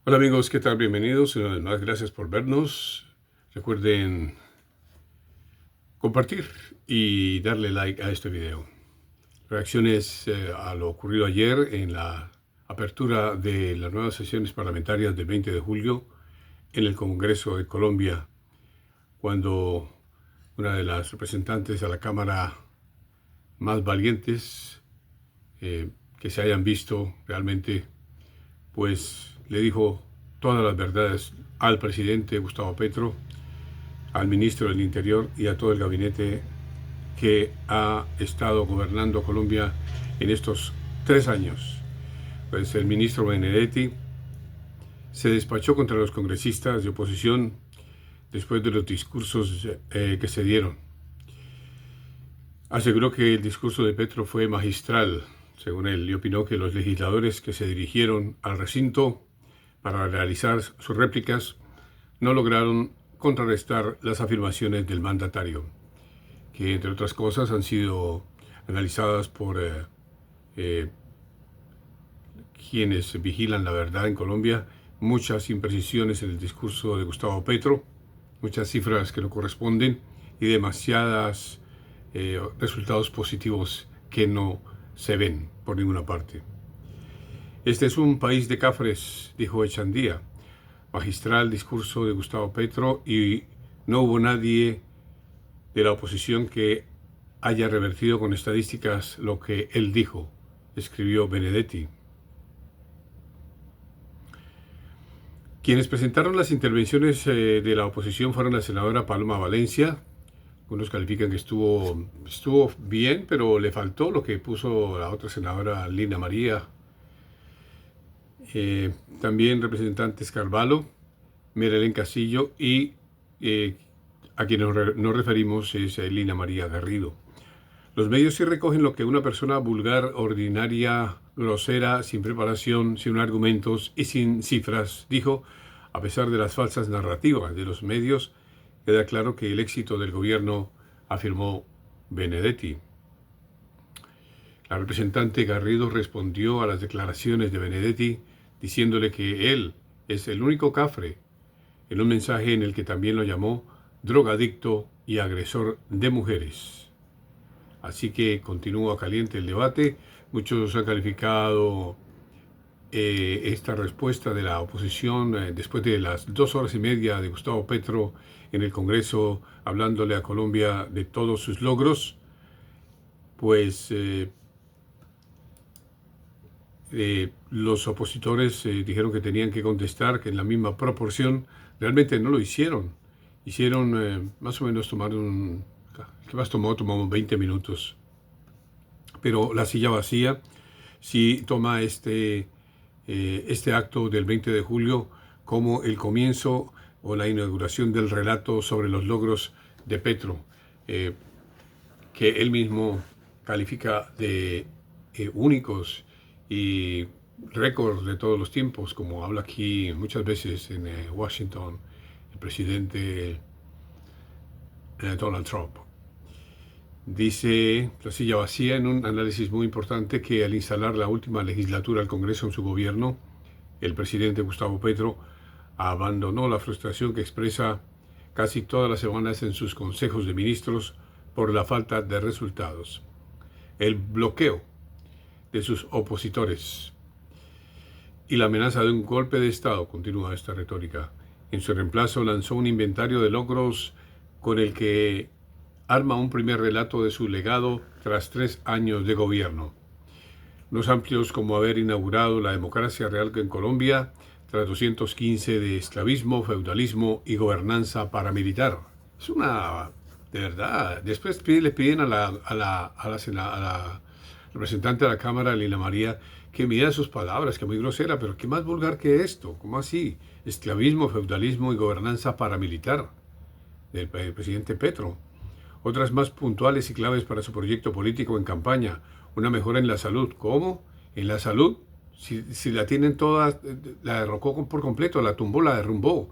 Hola amigos, ¿qué tal? Bienvenidos. Una vez más, gracias por vernos. Recuerden compartir y darle like a este video. Reacciones a lo ocurrido ayer en la apertura de las nuevas sesiones parlamentarias del 20 de julio en el Congreso de Colombia, cuando una de las representantes a la Cámara más valientes que se hayan visto realmente, pues le dijo todas las verdades al presidente Gustavo Petro, al ministro del Interior y a todo el gabinete que ha estado gobernando Colombia en estos 3 años. Pues el ministro Benedetti se despachó contra los congresistas de oposición después de los discursos que se dieron. Aseguró que el discurso de Petro fue magistral, según él, y opinó que los legisladores que se dirigieron al recinto para realizar sus réplicas no lograron contrarrestar las afirmaciones del mandatario, que entre otras cosas han sido analizadas por quienes vigilan la verdad en Colombia. Muchas imprecisiones en el discurso de Gustavo Petro, muchas cifras que no corresponden y demasiados resultados positivos que no se ven por ninguna parte. Este es un país de cafres, dijo Echandía. Magistral discurso de Gustavo Petro, y no hubo nadie de la oposición que haya revertido con estadísticas lo que él dijo, escribió Benedetti. Quienes presentaron las intervenciones de la oposición fueron la senadora Paloma Valencia. Algunos califican que estuvo bien, pero le faltó lo que puso la otra senadora, Lina María. También representantes Carvalho, Merelén Castillo y a quien nos referimos es Lina María Garrido. Los medios sí recogen lo que una persona vulgar, ordinaria, grosera, sin preparación, sin argumentos y sin cifras dijo. A pesar de las falsas narrativas de los medios, queda claro que el éxito del gobierno, afirmó Benedetti. La representante Garrido respondió a las declaraciones de Benedetti diciéndole que él es el único cafre, en un mensaje en el que también lo llamó drogadicto y agresor de mujeres. Así que continúa caliente el debate. Muchos han calificado esta respuesta de la oposición después de las 2 horas y media de Gustavo Petro en el Congreso hablándole a Colombia de todos sus logros, pues los opositores dijeron que tenían que contestar que en la misma proporción. Realmente no lo hicieron. Hicieron más o menos ¿qué más tomó? Tomamos 20 minutos. Pero la silla vacía sí toma este acto del 20 de julio como el comienzo o la inauguración del relato sobre los logros de Petro, que él mismo califica de únicos y récords de todos los tiempos, como habla aquí muchas veces en Washington el presidente Donald Trump. Dice la silla vacía en un análisis muy importante que al instalar la última legislatura al Congreso en su gobierno, el presidente Gustavo Petro abandonó la frustración que expresa casi todas las semanas en sus consejos de ministros por la falta de resultados, el bloqueo de sus opositores y la amenaza de un golpe de Estado. Continúa esta retórica. En su reemplazo lanzó un inventario de logros con el que arma un primer relato de su legado tras 3 años de gobierno. Los amplios como haber inaugurado la democracia real en Colombia tras 215 de esclavismo, feudalismo y gobernanza paramilitar. Es una, de verdad, después le piden a la representante de la Cámara, Lina María, que mida sus palabras, que es muy grosera, pero ¿qué más vulgar que esto? ¿Cómo así? Esclavismo, feudalismo y gobernanza paramilitar del presidente Petro. Otras más puntuales y claves para su proyecto político en campaña: una mejora en la salud. ¿Cómo? En la salud, si la tienen todas, la derrocó por completo, la tumbó, la derrumbó.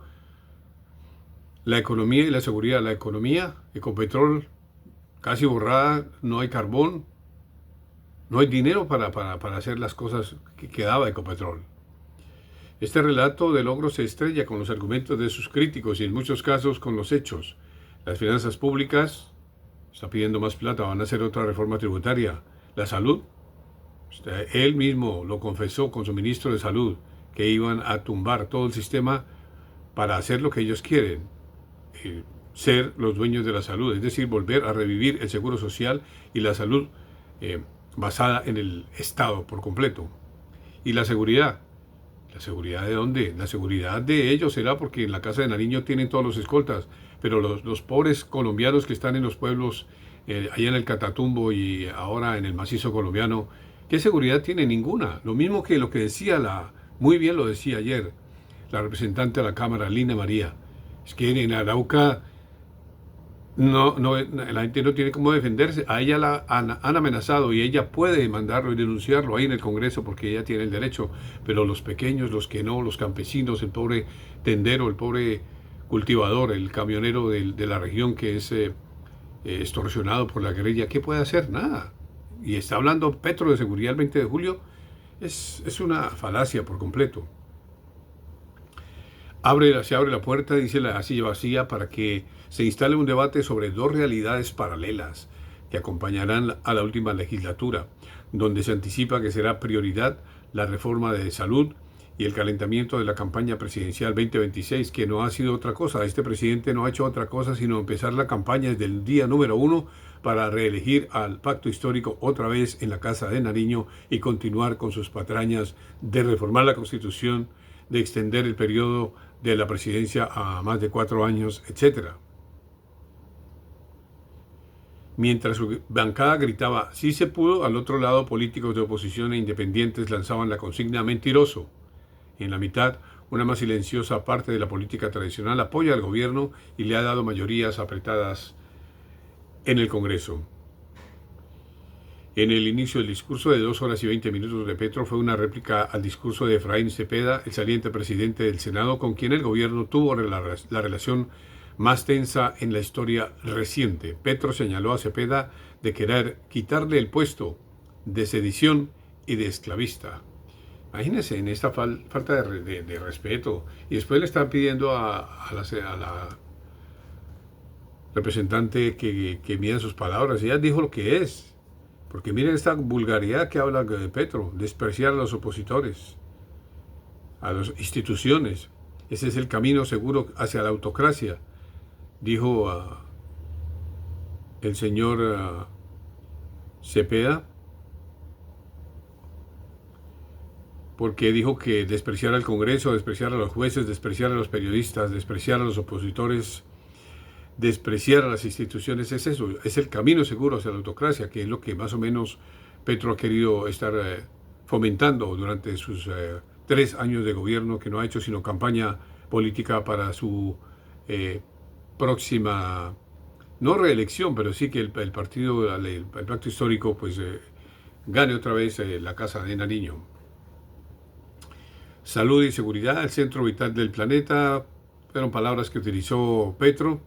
La economía y la seguridad. La economía, Ecopetrol, casi borrada, no hay carbón, no hay dinero para hacer las cosas que daba Ecopetrol. Este relato de logros se estrella con los argumentos de sus críticos y en muchos casos con los hechos. Las finanzas públicas, está pidiendo más plata, van a hacer otra reforma tributaria. La salud, él mismo lo confesó con su ministro de salud, que iban a tumbar todo el sistema para hacer lo que ellos quieren, ser los dueños de la salud, es decir, volver a revivir el seguro social y la salud basada en el Estado por completo. Y la seguridad. ¿La seguridad de dónde? La seguridad de ellos será porque en la casa de Nariño tienen todos los escoltas, pero los pobres colombianos que están en los pueblos, allá en el Catatumbo y ahora en el macizo colombiano, ¿qué seguridad tiene? Ninguna. Lo mismo que lo que decía, muy bien lo decía ayer, la representante de la Cámara, Lina María. Es que en Arauca la gente no tiene cómo defenderse. A ella la han amenazado y ella puede mandarlo y denunciarlo ahí en el Congreso porque ella tiene el derecho. Pero los pequeños, los que no, los campesinos, el pobre tendero, el pobre cultivador, el camionero de la región que es extorsionado por la guerrilla, ¿qué puede hacer? Nada. Y está hablando Petro de seguridad el 20 de julio. Es una falacia por completo. Se abre la puerta, dice la silla vacía, para que se instale un debate sobre dos realidades paralelas que acompañarán a la última legislatura, donde se anticipa que será prioridad la reforma de salud y el calentamiento de la campaña presidencial 2026, que no ha sido otra cosa. Este presidente no ha hecho otra cosa sino empezar la campaña desde el día número 1 para reelegir al pacto histórico otra vez en la Casa de Nariño y continuar con sus patrañas de reformar la Constitución, de extender el periodo de la presidencia a más de 4 años, etc. Mientras su bancada gritaba "sí se pudo", al otro lado políticos de oposición e independientes lanzaban la consigna "mentiroso". En la mitad, una más silenciosa parte de la política tradicional apoya al gobierno y le ha dado mayorías apretadas en el Congreso. En el inicio del discurso de 2 horas y 20 minutos de Petro fue una réplica al discurso de Efraín Cepeda, el saliente presidente del Senado, con quien el gobierno tuvo la relación más tensa en la historia reciente. Petro señaló a Cepeda de querer quitarle el puesto de sedición y de esclavista. Imagínense en esta falta de respeto. Y después le están pidiendo a la representante que mida sus palabras. Ella dijo lo que es. Porque miren esta vulgaridad que habla de Petro, despreciar a los opositores, a las instituciones. Ese es el camino seguro hacia la autocracia, dijo el señor Cepeda, porque dijo que despreciar al Congreso, despreciar a los jueces, despreciar a los periodistas, despreciar a los opositores, despreciar a las instituciones, es eso, es el camino seguro hacia la autocracia, que es lo que más o menos Petro ha querido estar fomentando durante sus 3 años de gobierno, que no ha hecho sino campaña política para su próxima, no reelección, pero sí que el partido, el pacto histórico, pues gane otra vez la Casa de Nariño. Salud y seguridad, el centro vital del planeta, fueron palabras que utilizó Petro.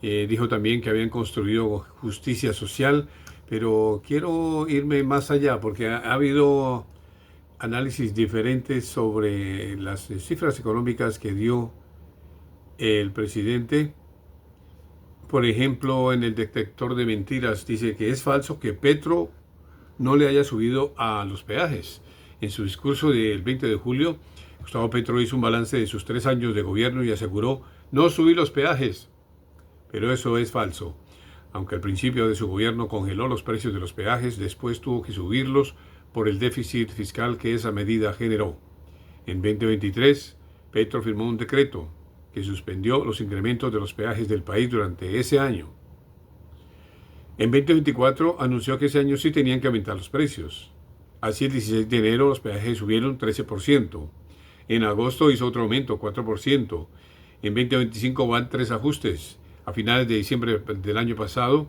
Dijo también que habían construido justicia social, pero quiero irme más allá porque ha habido análisis diferentes sobre las cifras económicas que dio el presidente. Por ejemplo, en el detector de mentiras dice que es falso que Petro no le haya subido a los peajes. En su discurso del 20 de julio, Gustavo Petro hizo un balance de sus 3 años de gobierno y aseguró no subir los peajes. Pero eso es falso. Aunque al principio de su gobierno congeló los precios de los peajes, después tuvo que subirlos por el déficit fiscal que esa medida generó. En 2023, Petro firmó un decreto que suspendió los incrementos de los peajes del país durante ese año. En 2024 anunció que ese año sí tenían que aumentar los precios. Así, el 16 de enero los peajes subieron 13%. En agosto hizo otro aumento, 4%. En 2025 van 3 ajustes. A finales de diciembre del año pasado,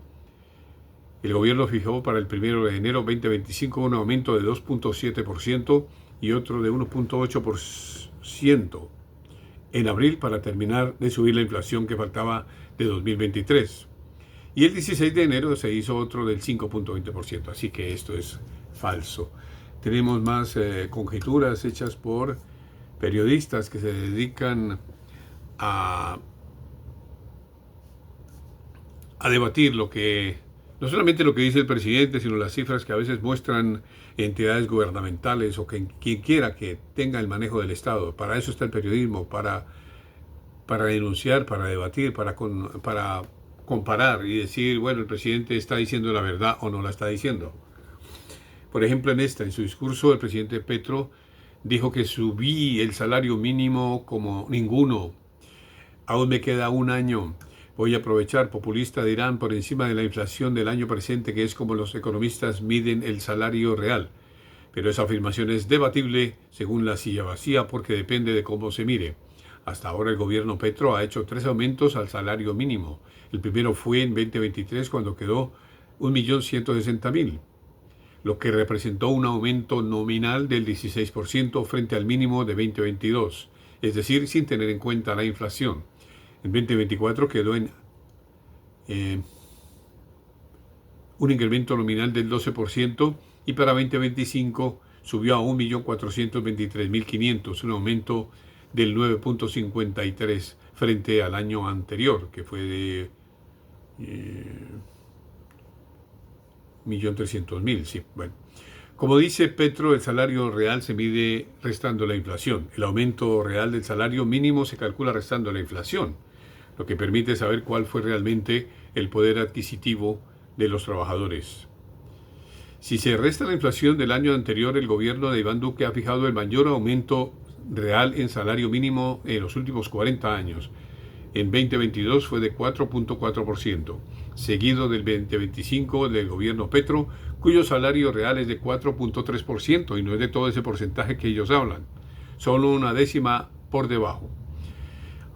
el gobierno fijó para el 1 de enero 2025 un aumento de 2.7% y otro de 1.8% en abril para terminar de subir la inflación que faltaba de 2023. Y el 16 de enero se hizo otro del 5.20%, así que esto es falso. Tenemos más conjeturas hechas por periodistas que se dedican a, a debatir lo que, no solamente lo que dice el presidente, sino las cifras que a veces muestran entidades gubernamentales o quien quiera que tenga el manejo del Estado. Para eso está el periodismo, para denunciar, para debatir, para comparar y decir, bueno, el presidente está diciendo la verdad o no la está diciendo. Por ejemplo, en su discurso, el presidente Petro dijo que subí el salario mínimo como ninguno. Aún me queda un año. Voy a aprovechar, populista dirán, por encima de la inflación del año presente, que es como los economistas miden el salario real. Pero esa afirmación es debatible según la silla vacía porque depende de cómo se mire. Hasta ahora el gobierno Petro ha hecho 3 aumentos al salario mínimo. El primero fue en 2023 cuando quedó 1.160.000, lo que representó un aumento nominal del 16% frente al mínimo de 2022, es decir, sin tener en cuenta la inflación. En 2024 quedó en un incremento nominal del 12% y para 2025 subió a 1.423.500, un aumento del 9.53 frente al año anterior, que fue de 1.300.000. Sí, bueno. Como dice Petro, el salario real se mide restando la inflación. El aumento real del salario mínimo se calcula restando la inflación, lo que permite saber cuál fue realmente el poder adquisitivo de los trabajadores. Si se resta la inflación del año anterior, el gobierno de Iván Duque ha fijado el mayor aumento real en salario mínimo en los últimos 40 años. En 2022 fue de 4.4%, seguido del 2025 del gobierno Petro, cuyo salario real es de 4.3% y no es de todo ese porcentaje que ellos hablan, solo una décima por debajo.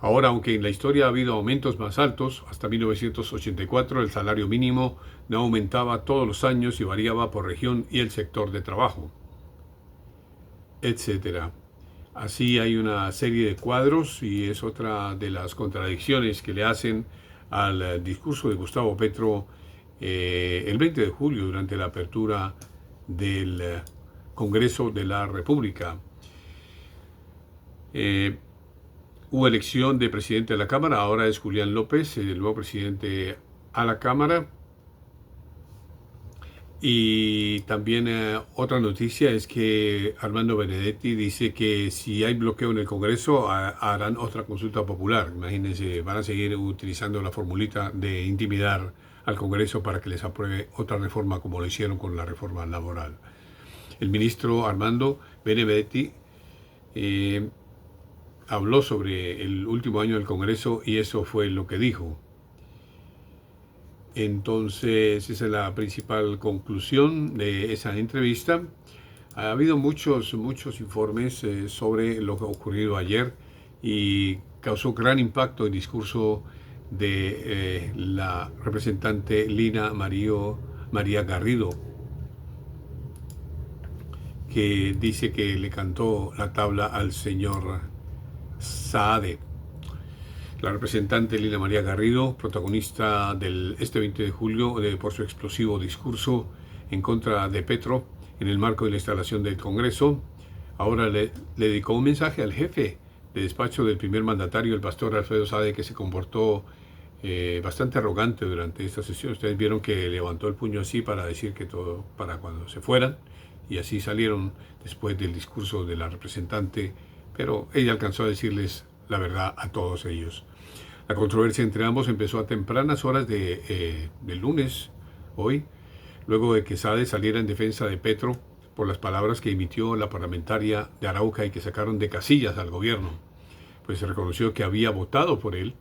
Ahora, aunque en la historia ha habido aumentos más altos, hasta 1984 el salario mínimo no aumentaba todos los años y variaba por región y el sector de trabajo, etc. Así hay una serie de cuadros y es otra de las contradicciones que le hacen al discurso de Gustavo Petro el 20 de julio durante la apertura del Congreso de la República. Hubo elección de presidente de la Cámara, ahora es Julián López, el nuevo presidente a la Cámara. Y también otra noticia es que Armando Benedetti dice que si hay bloqueo en el Congreso harán otra consulta popular. Imagínense, van a seguir utilizando la formulita de intimidar al Congreso para que les apruebe otra reforma como lo hicieron con la reforma laboral. El ministro Armando Benedetti habló sobre el último año del Congreso y eso fue lo que dijo. Entonces, esa es la principal conclusión de esa entrevista. Ha habido muchos informes sobre lo que ha ocurrido ayer y causó gran impacto el discurso de la representante Lina María Garrido, que dice que le cantó la tabla al señor Saade. La representante Lina María Garrido, protagonista del este 20 de julio por su explosivo discurso en contra de Petro en el marco de la instalación del Congreso, ahora le dedicó un mensaje al jefe de despacho del primer mandatario, el pastor Alfredo Saade, que se comportó bastante arrogante durante esta sesión. Ustedes vieron que levantó el puño así para decir que todo para cuando se fueran, y así salieron después del discurso de la representante, pero ella alcanzó a decirles la verdad a todos ellos. La controversia entre ambos empezó a tempranas horas del lunes, hoy, luego de que Saade saliera en defensa de Petro por las palabras que emitió la parlamentaria de Arauca y que sacaron de casillas al gobierno. Pues se reconoció que había votado por él,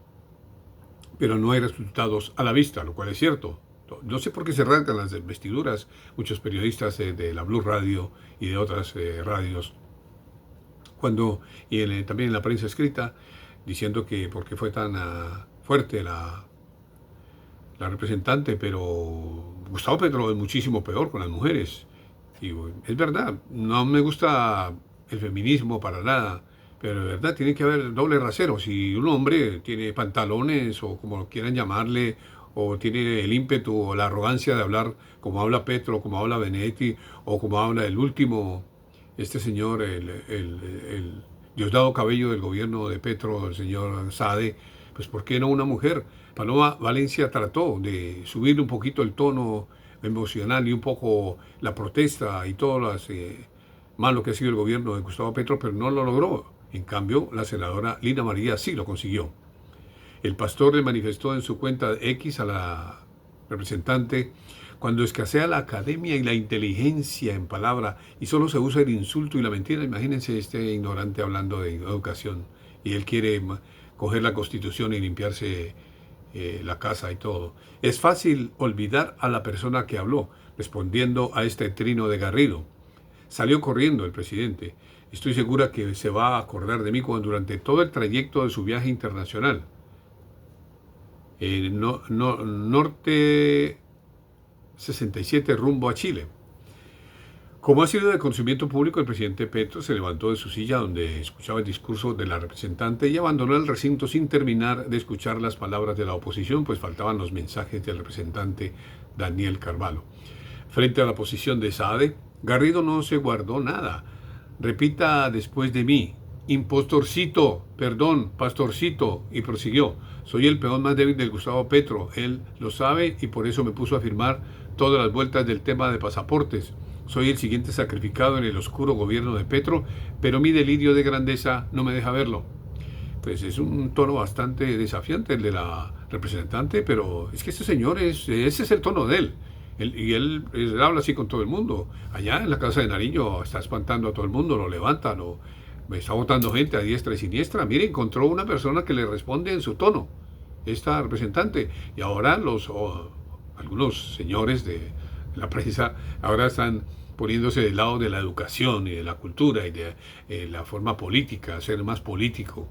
pero no hay resultados a la vista, lo cual es cierto. No sé por qué se arrancan las vestiduras muchos periodistas de la Blue Radio y de otras radios, también en la prensa escrita, diciendo que porque fue tan fuerte la representante, pero Gustavo Petro es muchísimo peor con las mujeres. Y es verdad, no me gusta el feminismo para nada, pero de verdad tiene que haber doble rasero. Si un hombre tiene pantalones o como quieran llamarle, o tiene el ímpetu o la arrogancia de hablar como habla Petro, como habla Benedetti, o como habla el último, este señor, el Diosdado Cabello del gobierno de Petro, el señor Saade, pues ¿por qué no una mujer? Paloma Valencia trató de subir un poquito el tono emocional y un poco la protesta y todo lo malo que ha sido el gobierno de Gustavo Petro, pero no lo logró. En cambio, la senadora Lina María sí lo consiguió. El pastor le manifestó en su cuenta X a la representante: cuando escasea la academia y la inteligencia en palabra y solo se usa el insulto y la mentira, imagínense este ignorante hablando de educación y él quiere coger la Constitución y limpiarse la casa y todo. Es fácil olvidar a la persona que habló, respondiendo a este trino de Garrido. Salió corriendo el presidente. Estoy segura que se va a acordar de mí durante todo el trayecto de su viaje internacional. Norte 67 rumbo a Chile. Como ha sido de conocimiento público, el presidente Petro se levantó de su silla donde escuchaba el discurso de la representante y abandonó el recinto sin terminar de escuchar las palabras de la oposición, pues faltaban los mensajes del representante Daniel Carvalho. Frente a la posición de Saade, Garrido no se guardó nada. Repita después de mí: impostorcito, perdón, pastorcito, y prosiguió: soy el peón más débil del Gustavo Petro, él lo sabe y por eso me puso a firmar todas las vueltas del tema de pasaportes. Soy el siguiente sacrificado en el oscuro gobierno de Petro, pero mi delirio de grandeza no me deja verlo. Pues es un tono bastante desafiante el de la representante, pero es que este señor ese es el tono de él. Él habla así con todo el mundo. Allá en la casa de Nariño está espantando a todo el mundo, lo levanta, está votando gente a diestra y siniestra. Mire, encontró una persona que le responde en su tono, esta representante. Y ahora algunos señores de la prensa ahora están poniéndose del lado de la educación y de la cultura y de la forma política, ser más político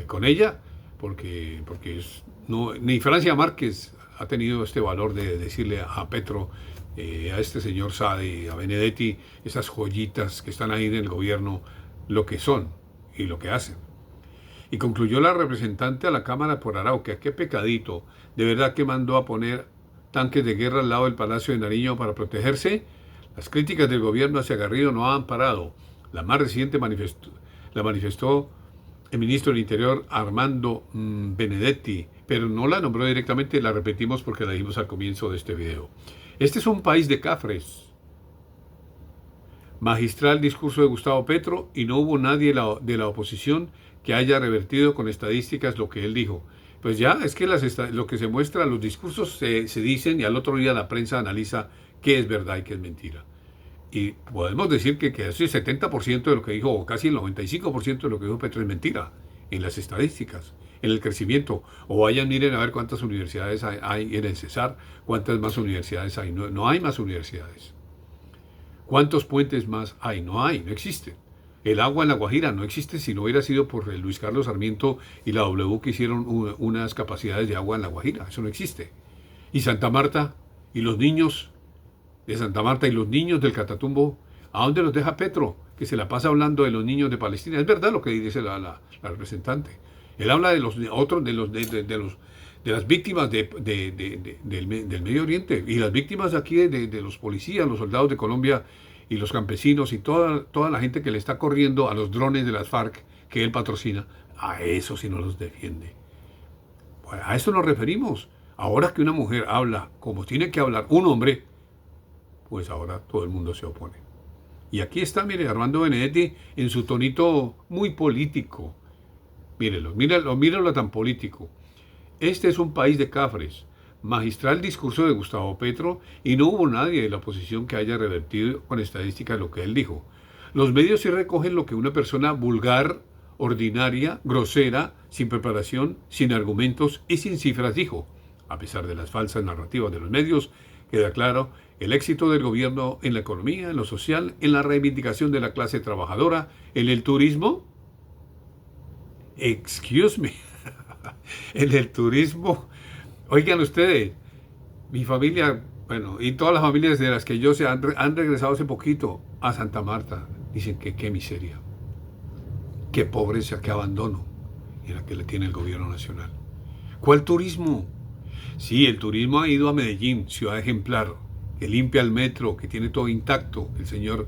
con ella, porque ni Francia Márquez ha tenido este valor de decirle a Petro, a este señor Saade, a Benedetti, esas joyitas que están ahí en el gobierno, lo que son y lo que hacen. Y concluyó la representante a la Cámara por Arauca: qué pecadito, de verdad que mandó a poner tanques de guerra al lado del Palacio de Nariño para protegerse. Las críticas del gobierno hacia Garrido no han parado. La más reciente la manifestó el ministro del Interior, Armando Benedetti, pero no la nombró directamente, la repetimos porque la dijimos al comienzo de este video. Este es un país de cafres. Magistral discurso de Gustavo Petro y no hubo nadie de la oposición que haya revertido con estadísticas lo que él dijo. Pues ya, es que lo que se muestra, los discursos se dicen y al otro día la prensa analiza qué es verdad y qué es mentira. Y podemos decir que casi el 70% de lo que dijo, o casi el 95% de lo que dijo Petro es mentira en las estadísticas, en el crecimiento. O vayan, miren a ver cuántas universidades hay en el Cesar, cuántas más universidades hay. No hay más universidades. ¿Cuántos puentes más hay? No hay, no existen. El agua en La Guajira no existe si no hubiera sido por Luis Carlos Sarmiento y la W que hicieron unas capacidades de agua en La Guajira. Eso no existe. Y Santa Marta y los niños de Santa Marta y los niños del Catatumbo, ¿a dónde los deja Petro? Que se la pasa hablando de los niños de Palestina. Es verdad lo que dice la representante. Él habla de las víctimas del Medio Oriente y las víctimas aquí de los policías, los soldados de Colombia y los campesinos y toda la gente que le está corriendo a los drones de las FARC que él patrocina. A eso sí no los defiende. Pues a eso nos referimos. Ahora que una mujer habla como tiene que hablar un hombre, pues ahora todo el mundo se opone. Y aquí está, mire, Armando Benedetti en su tonito muy político. Míralo tan político. Este es un país de cafres. Magistral discurso de Gustavo Petro y no hubo nadie de la oposición que haya revertido con estadísticas lo que él dijo. Los medios sí recogen lo que una persona vulgar, ordinaria, grosera, sin preparación, sin argumentos y sin cifras dijo. A pesar de las falsas narrativas de los medios, queda claro el éxito del gobierno en la economía, en lo social, en la reivindicación de la clase trabajadora, en el turismo. Excuse me. En el turismo. Oigan ustedes, mi familia, bueno, y todas las familias de las que yo sé han regresado hace poquito a Santa Marta. Dicen que qué miseria, qué pobreza, qué abandono en la que le tiene el gobierno nacional. ¿Cuál turismo? Sí, el turismo ha ido a Medellín, ciudad ejemplar, que limpia el metro, que tiene todo intacto. El señor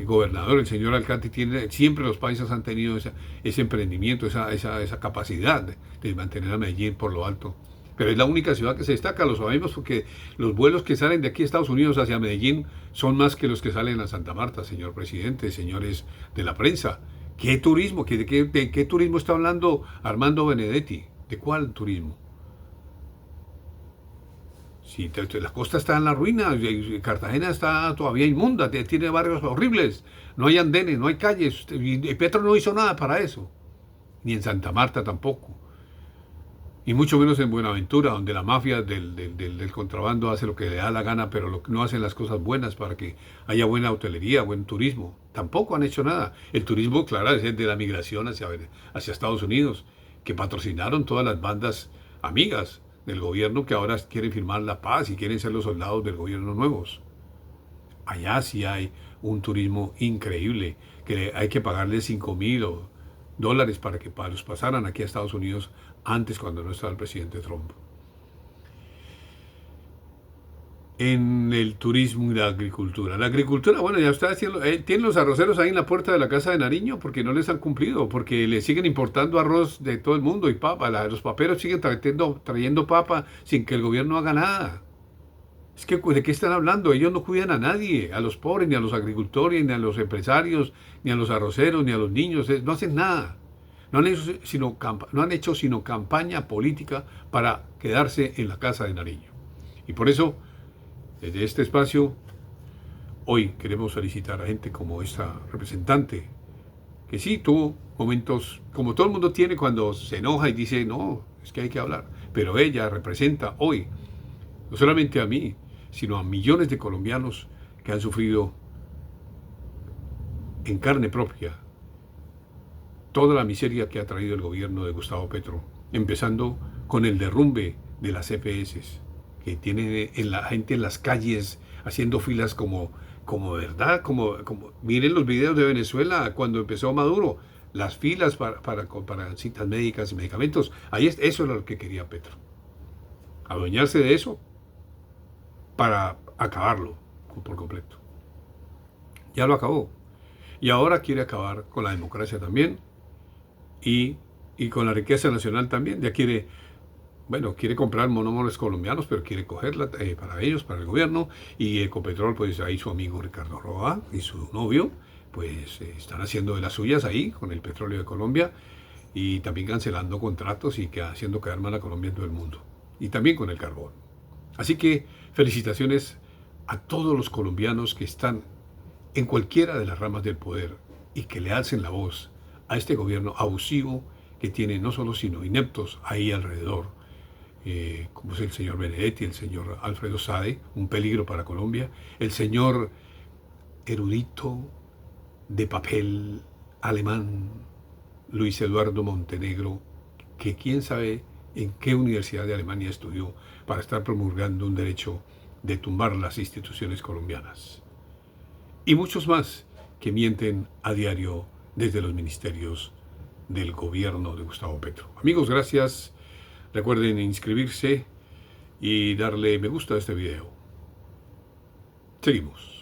gobernador, el señor alcalde, siempre los paisas han tenido ese emprendimiento, esa capacidad de mantener a Medellín por lo alto. Pero es la única ciudad que se destaca, lo sabemos, porque los vuelos que salen de aquí a Estados Unidos hacia Medellín son más que los que salen a Santa Marta, señor presidente, señores de la prensa. ¿Qué turismo? ¿De qué turismo está hablando Armando Benedetti? ¿De cuál turismo? Si la costa está en la ruina, Cartagena está todavía inmunda, tiene barrios horribles, no hay andenes, no hay calles, y Petro no hizo nada para eso, ni en Santa Marta tampoco, y mucho menos en Buenaventura, donde la mafia del contrabando hace lo que le da la gana, pero no hacen las cosas buenas para que haya buena hotelería, buen turismo. Tampoco han hecho nada. El turismo, claro, es el de la migración hacia Estados Unidos, que patrocinaron todas las bandas amigas del gobierno que ahora quieren firmar la paz y quieren ser los soldados del gobierno nuevos. Allá sí hay un turismo increíble, que hay que pagarle $5,000 para que los pasaran aquí a Estados Unidos antes, cuando no estaba el presidente Trump. En el turismo y la agricultura. La agricultura, bueno, ya está haciendo, tienen los arroceros ahí en la puerta de la casa de Nariño porque no les han cumplido, porque le siguen importando arroz de todo el mundo y papa. Los paperos siguen trayendo papa sin que el gobierno haga nada. Es que, ¿de qué están hablando? Ellos no cuidan a nadie, a los pobres, ni a los agricultores, ni a los empresarios, ni a los arroceros, ni a los niños. No hacen nada. No han hecho sino campaña política para quedarse en la casa de Nariño. Y por eso, desde este espacio, hoy queremos felicitar a gente como esta representante, que sí tuvo momentos, como todo el mundo tiene cuando se enoja y dice, no, es que hay que hablar. Pero ella representa hoy, no solamente a mí, sino a millones de colombianos que han sufrido en carne propia toda la miseria que ha traído el gobierno de Gustavo Petro, empezando con el derrumbe de las EPS, que tiene la gente en las calles haciendo filas como verdad, miren los videos de Venezuela cuando empezó Maduro, las filas para citas médicas y medicamentos. Eso era lo que quería Petro, adueñarse de eso para acabarlo por completo. Ya lo acabó. Y ahora quiere acabar con la democracia también y con la riqueza nacional también. Ya quiere comprar monómeros colombianos, pero quiere cogerla para ellos, para el gobierno. Y Ecopetrol, pues ahí su amigo Ricardo Roa y su novio, pues están haciendo de las suyas ahí con el petróleo de Colombia y también cancelando contratos y haciendo quedar mal a Colombia en todo el mundo. Y también con el carbón. Así que felicitaciones a todos los colombianos que están en cualquiera de las ramas del poder y que le alcen la voz a este gobierno abusivo que tiene no solo sino ineptos ahí alrededor, como es el señor Benedetti, el señor Alfredo Sade, un peligro para Colombia, el señor erudito de papel alemán Luis Eduardo Montenegro, que quién sabe en qué universidad de Alemania estudió para estar promulgando un derecho de tumbar las instituciones colombianas. Y muchos más que mienten a diario desde los ministerios del gobierno de Gustavo Petro. Amigos, gracias. Recuerden inscribirse y darle me gusta a este video. Seguimos.